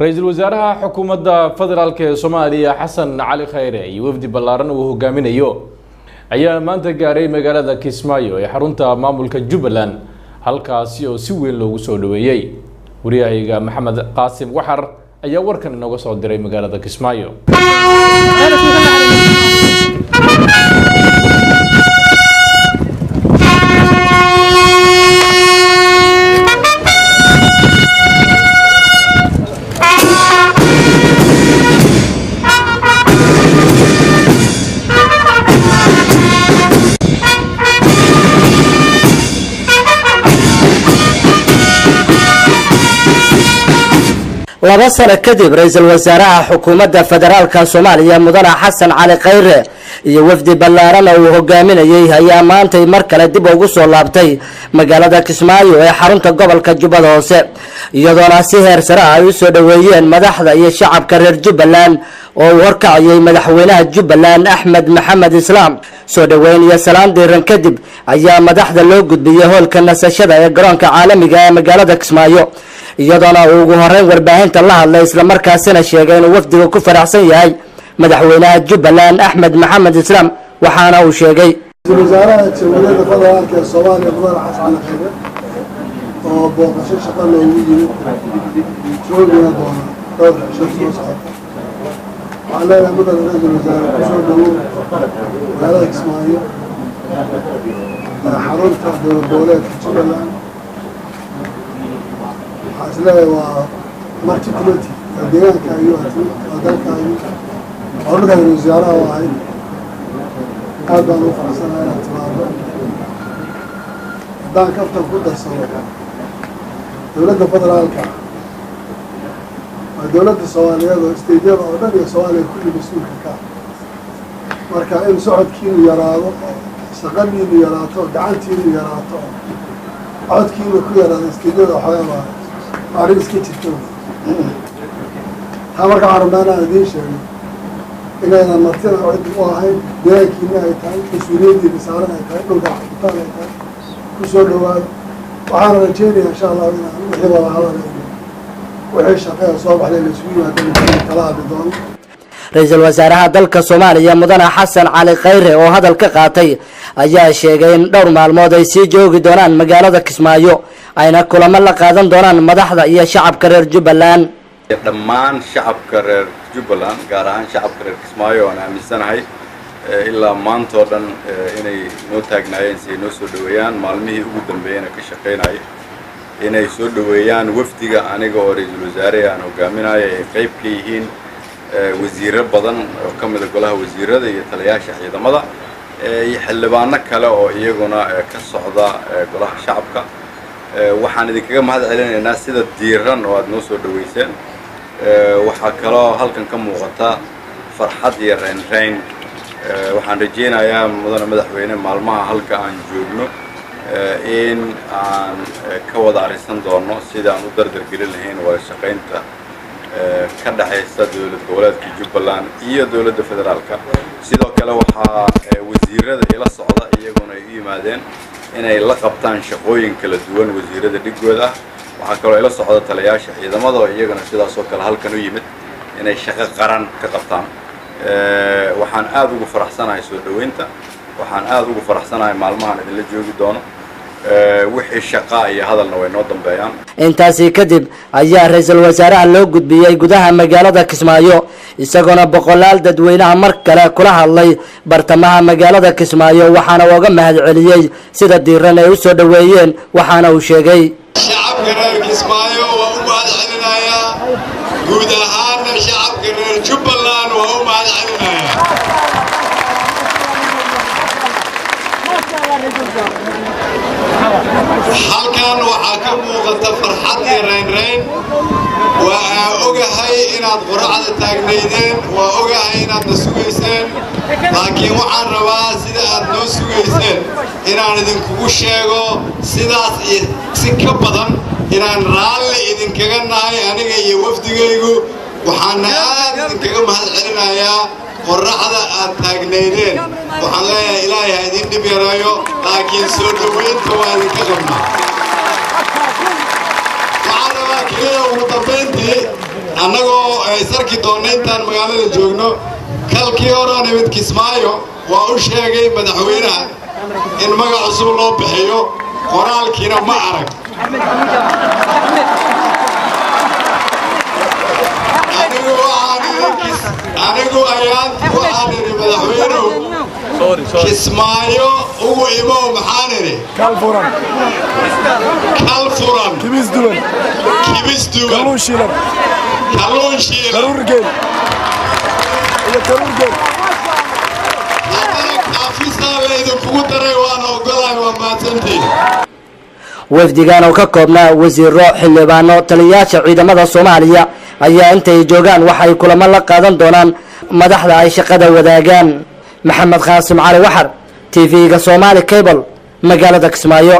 رئيس الوزراء حكومة فدرالك Soomaaliya حسن علي خيره iyo wafdi ballaaran uu hogaaminayo ayaa maanta gaaray magaalada Kismaayo ee xarunta maamulka Jubbaland halkaas oo si weyn loogu soo dhaweeyay wariyaha Maxamed Qaasim Waxar ayaa warkan inaga soo diray magaalada Kismaayo laba sano kadib ra'iisul wasaaraha xukuumadda federaalka Soomaaliya mudane Xasan Cali Khayre iyo wafdi ballaaran oo hogaaminayay ayaa maanta mar kale dib ugu soo laabtay magaalada Kismaayo ee xarunta gobolka Jubbada Hoose iyadoona si heer sare ay u soo dhaweeyeen madaxda iyo shacabka reer Jubbaland oo warkacayay madaxweynaha Jubbaland Axmed Maxamed Islaam soo dhaweyn iyo salaan diiran kadib ayaa madaxda loo gudbiyay hoolka nasashada ee garoonka caalamiga ee magaalada Kismaayo iyadoona ugu horeyn warbaahinta la hadlay isla markaasina sheegay inuu wafdiga ku faraxsan yahay madaxweynaha Jubbaland Axmed Maxamed Islaam waxaana uu sheegay wasaaraha jamhuuriyadda federaalka Soomaaliya mudane Xasan Cali Khayre oo booqasho shaqo loogu yimid joogana doona dhowr shan sano waxaan leeyahay mudane ra'iisul wasaare kusoo dhawow magaalada Kismaayo xarunta dowlad goboleedka Jubbaland أصله ومارتيكولتي الديان كأيوه هذا كأيوه عمره الوزراء واحد هذا هو فرنسا على اعتباره ده كفتر كده الصراحة دولة فدرالك دولة الصومالية استديار أولا الصومالية كل مسؤول كا مركا إن سعد كيلو يراده سقمي يراده دعانتي يراده عاد كيلو كيرا استديار حيوان عارف كيف تكون هامرك عربنا هذيش إلى أن مرتين عد واحد ذاك إنها يتعين مسؤولية بسعرنا يتعين لو ده حطها يتعين كسر الواد وعارنا جيني إن شاء الله وحنا وحبا هذا وعيش شقيا صوب على المسؤولين هذا طلع بدون رئيس الوزراء دلك Soomaaliya mudane Xasan Cali Khayre oo hadal ka qaatay ayaa sheegay in dhowr maalmood ay sii joogi doonaan magaalada Kismaayo ayna kulamo la qaadan doonaan madaxda iyo shacabka reer Jubbaland dhammaan shacabka reer Jubbaland gaar ahaan shacabka reer Kismaayo aan aaminsanahay ilaa maanta oo dhan inay noo taagnaayeen si noo soo dhaweeyaan maalmihii ugu dambeeyayna ka shaqeynay inay soo dhaweeyaan wafdiga aniga oo ra'iisul wasaare aan hogaaminayo ay qayb ka yihiin wasiirro badan oo ka mid ah golaha wasiirada iyo taliyaasha ciidamada iyo xildhibaano kale oo iyaguna ka socda golaha shacabka waxaan idinkaga mahad celinaynaa sida diiran oo aad noo soo dhaweyseen waxa kale oo halkan ka muuqata farxad iyo rayn waxaan rajeynayaa mudane madaxweyne maalmaha halka aan joogno in aan ka wada arisan doono sida aan u dardargelin lahayn wada shaqaynta ka dhaxaysa dowlad goboleedka Jubbaland iyo dowladda federaalka sidoo kale waxa wasiirada ila socda iyaguna ay yimaadeen inay la qabtaan shaqooyin kala duwan wasiirada dhigooda waxa kale oo ila socda taliyaasha ciidamada oo iyaguna sidaas oo kale halkan u yimid inay shaqo qaran ka qabtaan waxaan aad ugu faraxsanahay soo dhaweynta waxaan aad ugu faraxsanahay maalmahan idin la joogi doono wixii shaqo iyo hadalna way noo dambeeyaan intaasi kadib ayaa ra'iisul wasaaraha loo gudbiyay gudaha magaalada Kismaayo isagoo boqolaal dadweynaha mar kale kula hadlay bartamaha magaalada Kismaayo waxaana uga mahad celiyay sida diiran ay u soo dhaweeyeen waxaana uu sheegay shacabka reer Kismaayo waa u mahad celinaya guud ahaan shacabka reer Jubbaland waa u mahad celinaya halkan waxaa ka muuqata farxad iyo rayn waa ogahay inaad quraacda taagnaydeen waa ogahay inaad na sugayseen laakiin waxaan rabaa sida aad noo sugayseen inaan idinkugu sheego sidaas iyo si ka badan inaan raalli idinkaga nahay aniga iyo wafdigaygu waxaana aad idinkaga mahad celinayaa qorraxda aad taagnaydeen waxaan leeyahay ilaahay ha idin dhib yareeyo laakiin soo dhaweynta waa idinka qabnaa waxaan rabaa keliya ugu dambayntii annagoo sarki doonna intaan magaalada joogno kalkii horoo nimid Kismaayo waa u sheegay madaxweynaha in magac cusub loo bixiyo qoraalkiina ma arag anigu ayaan waxaan idhi madaxweynuhu Kismaayo ugu imow maxaan idhi kal furan kibis duban kalluun shiilan karuurgeel haddana kaafisaa laydinkugu daray waana ogolahay waa mahadsantiin wafdigan oo ka koobnaa wasiiro xildhibaano taliyayaasha ciidamada Soomaaliya ayaa intay joogaan waxay kulamo la qaadan doonaan madaxda ay shaqada wadaagaan maxamed qaasim cali waxar TV-ga Somali Cable magaalada Kismaayo